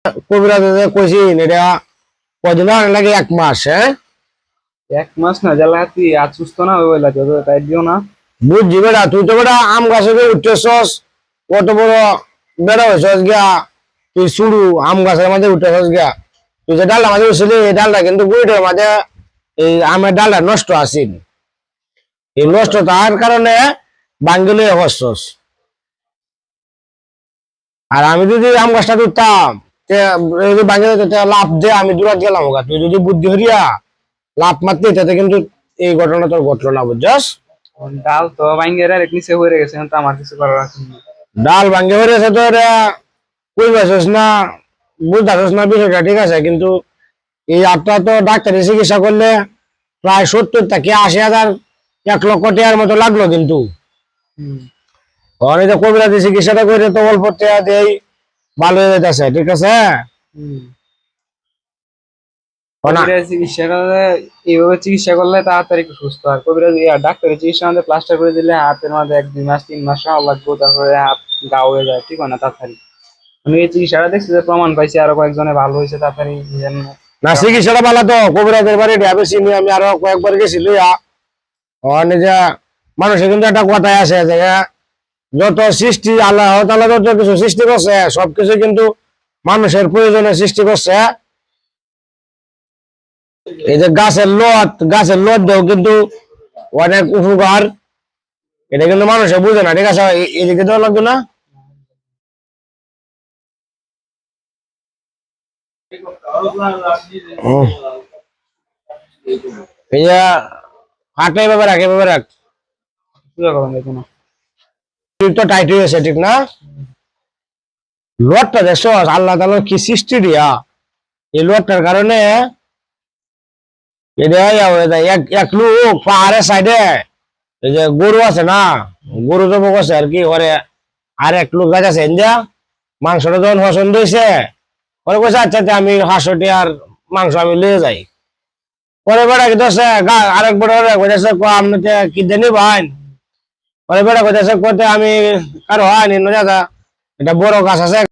কবিরাজ কইছি এটা কদিন লাগে 1 মাস। হ্যাঁ 1 মাস না জ্বালা তুই আজ সুস্থ না হয়ে বলে তাই দিও না। বুঝছি বেটা, তুই তো বেটা আম গাছে উঠতেছস, কত বড় বেড়া হয়েছস গিয়া। তুই শুরু আম গাছের মাঝে উঠতেছস গিয়া। তুই যে ডালটা মাঝে উঠছিলি এই ডালটা কিন্তু গুড়িটার মাঝে এই আমের ডালটা নষ্ট আছিল। এই নষ্ট তার কারণে ভাঙ্গিলে হসছস। আর আমি যদি আম গাছটা তুলতাম ভাঙ্গিলে লাভ দিয়ে আমি দূরাত গেলাম গা। তুই যদি বুদ্ধি হরিয়া লাভ মারতে তাতে কিন্তু এই ঘটনা তোর ঘটলো না, বুঝছস। ডাল তো ভাঙ্গের আর নিচে হয়ে গেছে, এখন তো আমার কিছু করার আছে না। ডাল ভাঙ্গে হয়েছে তো এটা কই পাইছস না, বুঝতেছস না বিষয়টা, ঠিক আছে। কিন্তু এই আপনার তো ডাক্তারি চিকিৎসা করলে প্রায় 70 থেকে 80 হাজার 1 লক্ষ টাকার মতো লাগলো। কিন্তু এই যে কবিরাজি চিকিৎসাটা করে তো অল্প টাকা দিয়েই ভালো হয়ে যেতেছে, ঠিক আছে। কবিরাজ চিকিৎসা করলে এইভাবে চিকিৎসা করলে তাড়াতাড়ি একটু সুস্থ। আর কবিরাজ ডাক্তারের চিকিৎসা আমাদের প্লাস্টার করে দিলে হাতের মধ্যে 1-2 মাস 3 মাস সময় লাগবে, তারপরে হাত গা হয়ে যায়, ঠিক হয় না তাড়াতাড়ি। আমি এই চিকিৎসাটা দেখছি যে প্রমাণ পাইছি, আরো কয়েকজনে ভালো হয়েছে তাড়াতাড়ি। না চিকিৎসাটা ভালো তো কবিরাজের বাড়ি ঢাবেছি, আমি আরো কয়েকবার গেছি লইয়া। যে মানুষের কিন্তু একটা কথাই আছে যে যত সৃষ্টি আল্লাহ তাআলা যত কিছু সৃষ্টি করছে সবকিছু কিন্তু মানুষের প্রয়োজনে সৃষ্টি করছে। এই যে গাছের লত দেও কিন্তু অনেক উপকার, এটা কিন্তু মানুষে বুঝে না, ঠিক আছে। এদিকে দেওয়া লাগবে না। এই যে হাঁটা এভাবে রাখ, এভাবে রাখ। তো টাইট হয়ে গেছে, ঠিক না। লোডটা দেখছো আল্লাহ তাআলা কি সৃষ্টি দিয়া। এই লোডটার কারণে এক লোক পাহাড়ের সাইডে এই যে গরু আছে না, গরু জব করছে আর কি করে। আর এক লোক গাছ আছে মাংসটা যখন পছন্দ হয়েছে পরে কইছে আচ্ছা আমি 500 আর মাংস আমি লিয়ে যাই। পরে বেড়া কইতেছে আরেক বড় কইতেছে আপনি কি জানি ভাই। পরে বেড়া কইতেছে আমি কারো হয় নি, এটা বড় গাছ আছে।